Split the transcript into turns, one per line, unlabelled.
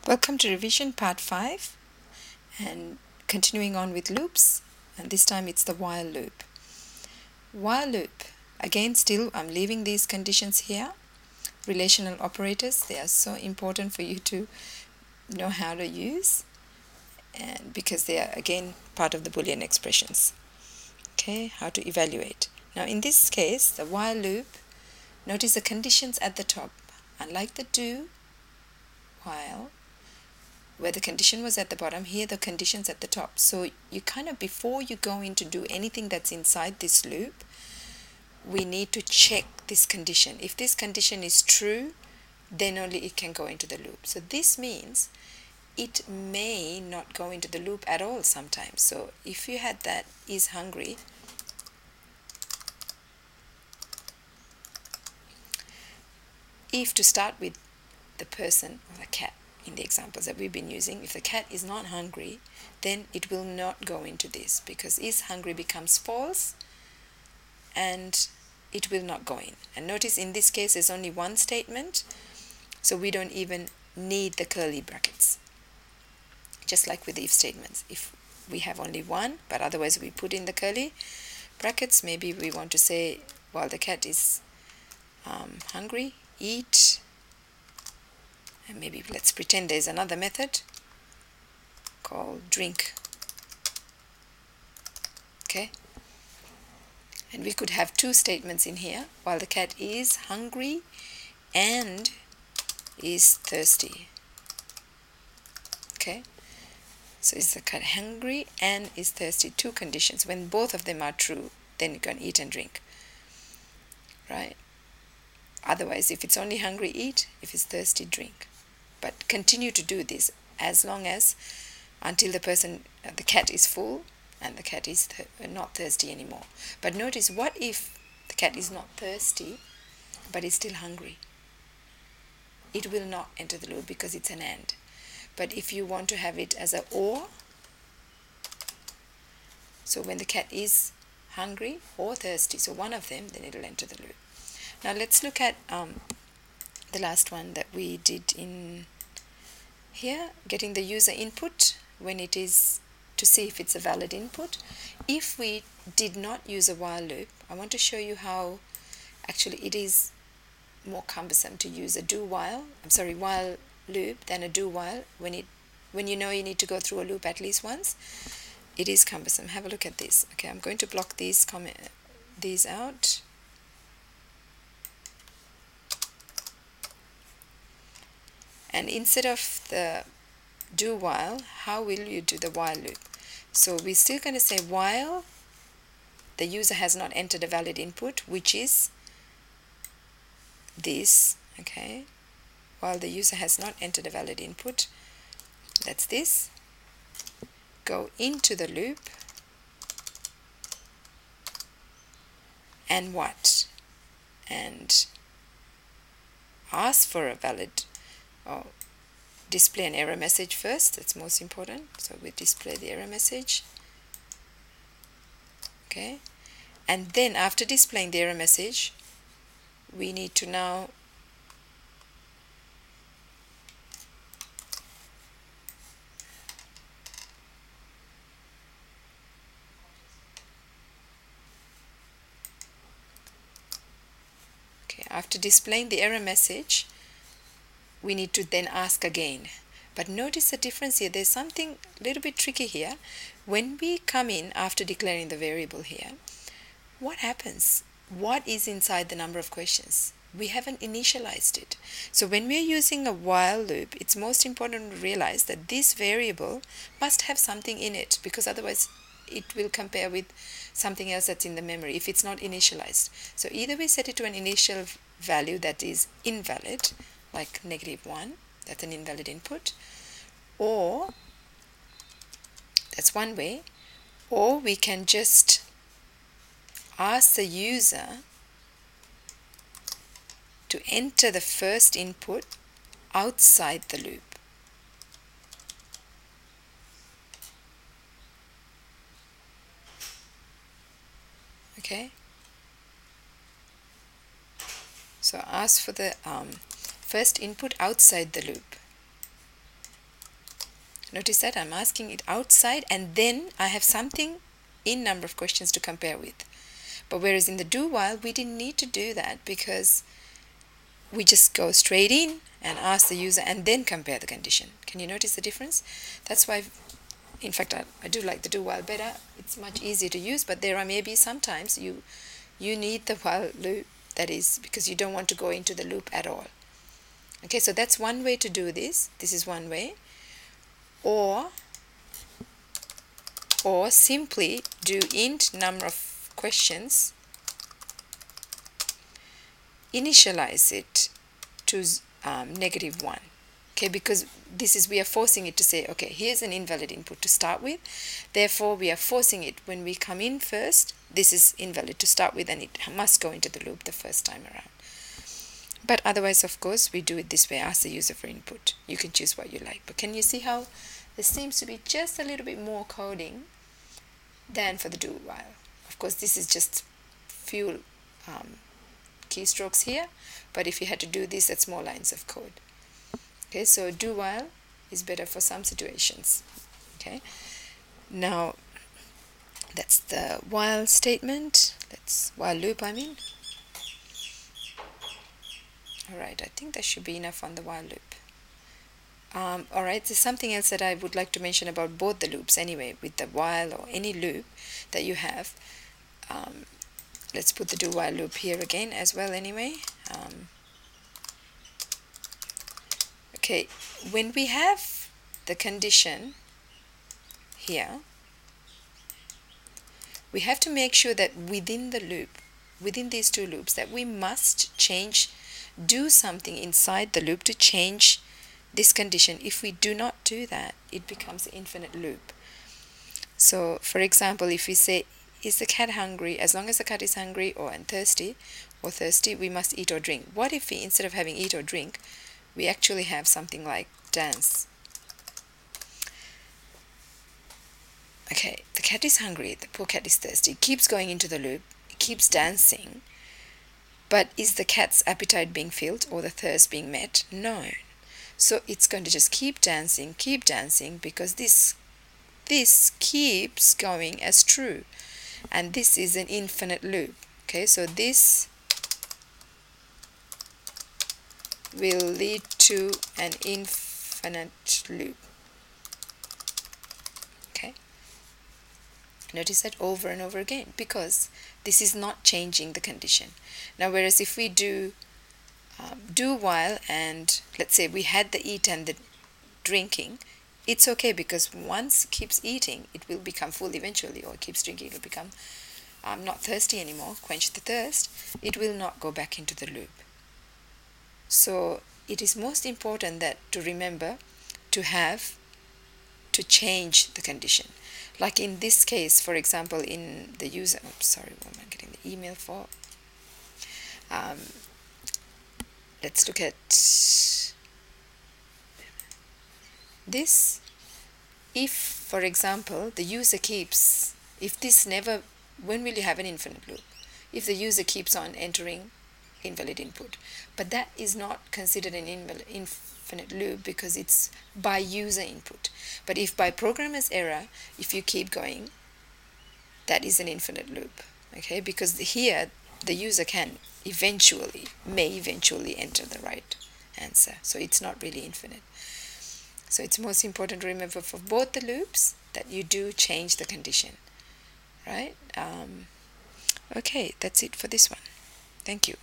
Welcome to revision part 5 and continuing on with loops, and this time it's the while loop. While loop, again still I'm leaving these conditions here. Relational operators, they are so important for you to know how to use, and because they are again part of the Boolean expressions. Okay, how to evaluate. Now in this case, the while loop, notice the conditions at the top. Unlike the do, while, where the condition was at the bottom, here the condition's at the top. So you kind of, before you go in to do anything that's inside this loop, we need to check this condition. If this condition is true, then only it can go into the loop. So this means it may not go into the loop at all sometimes. So if you had that is hungry, if to start with the person or the cat, in the examples that we've been using, if the cat is not hungry, then it will not go into this, because is hungry becomes false and it will not go in. And notice in this case there's only one statement, so we don't even need the curly brackets. Just like with the if statements, if we have only one but otherwise we put in the curly brackets, maybe we want to say while the cat is hungry, eat. And maybe let's pretend there's another method called drink. Okay, and we could have two statements in here, while the cat is hungry and is thirsty. Okay, so is the cat hungry and is thirsty? Two conditions. When both of them are true, then you can eat and drink, right? Otherwise, if it's only hungry, eat. If it's thirsty, drink. But continue to do this as long as until the person, the cat is full and the cat is not thirsty anymore. But notice, what if the cat is not thirsty but is still hungry? It will not enter the loop because it's an and. But if you want to have it as a or, so when the cat is hungry or thirsty, so one of them, then it will enter the loop. Now let's look at the last one that we did in here, getting the user input when it is to see if it's a valid input. If we did not use a while loop, I want to show you how actually it is more cumbersome to use a while loop than a do while. When you know you need to go through a loop at least once, it is cumbersome. Have a look at this. Okay, I'm going to block these out. And instead of the do while, how will you do the while loop? So we're still going to say while the user has not entered a valid input, which is this. Okay, while the user has not entered a valid input, that's this. Go into the loop and what? And ask for a valid, or display an error message first. That's most important. So we display the error message. Okay, and then after displaying the error message, we need to now after displaying the error message, we need to then ask again. But notice the difference here. There's something a little bit tricky here. When we come in after declaring the variable here, what happens? What is inside the number of questions? We haven't initialized it. So when we're using a while loop, it's most important to realize that this variable must have something in it, because otherwise it will compare with something else that's in the memory if it's not initialized. So either we set it to an initial value that is invalid, like -1, that's an invalid input, or that's one way, or we can just ask the user to enter the first input outside the loop. Okay, so ask for the first input outside the loop. Notice that I'm asking it outside and then I have something in number of questions to compare with. But whereas in the do while, we didn't need to do that because we just go straight in and ask the user and then compare the condition. Can you notice the difference? That's why, in fact, I do like the do while better. It's much easier to use, but there are maybe sometimes you need the while loop, that is because you don't want to go into the loop at all. Okay, so that's one way to do this. This is one way. Or simply do int number of questions, initialize it to -1. Okay, because this is, we are forcing it to say, okay, here's an invalid input to start with, therefore we are forcing it when we come in first, this is invalid to start with and it must go into the loop the first time around. But otherwise, of course, we do it this way, ask the user for input. You can choose what you like. But can you see how there seems to be just a little bit more coding than for the do while? Of course, this is just few keystrokes here, but if you had to do this, that's more lines of code. Okay, so do while is better for some situations. Okay, now that's the while statement. That's while loop, I mean. Alright, I think that should be enough on the while loop. Alright, there's something else that I would like to mention about both the loops anyway, with the while or any loop that you have. Let's put the do while loop here again as well anyway. Okay, when we have the condition here, we have to make sure that within the loop, within these two loops, that we must do something inside the loop to change this condition. If we do not do that, it becomes an infinite loop. So for example, if we say, is the cat hungry? As long as the cat is hungry and thirsty, we must eat or drink. What if we, instead of having eat or drink, we actually have something like dance? Okay, the cat is hungry, the poor cat is thirsty, it keeps going into the loop, it keeps dancing, but is the cat's appetite being filled or the thirst being met? No. So it's going to just keep dancing because this keeps going as true, and this is an infinite loop. Okay, so this will lead to an infinite loop. Okay, notice that over and over again because this is not changing the condition. Now whereas if we do while, and let's say we had the eat and the drinking, it's okay because once it keeps eating, it will become full eventually, or keeps drinking, it will become not thirsty anymore, quench the thirst, it will not go back into the loop. So it is most important that to remember to change the condition. Like in this case, for example, in the user, sorry, what am I getting the email for? Let's look at this. If, for example, the user keeps, when will you have an infinite loop? If the user keeps on entering invalid input. But that is not considered an infinite loop because it's by user input. But if by programmer's error, if you keep going, that is an infinite loop. Okay, because here the user may eventually enter the right answer. So it's not really infinite. So it's most important to remember for both the loops that you do change the condition. Right? Okay, that's it for this one. Thank you.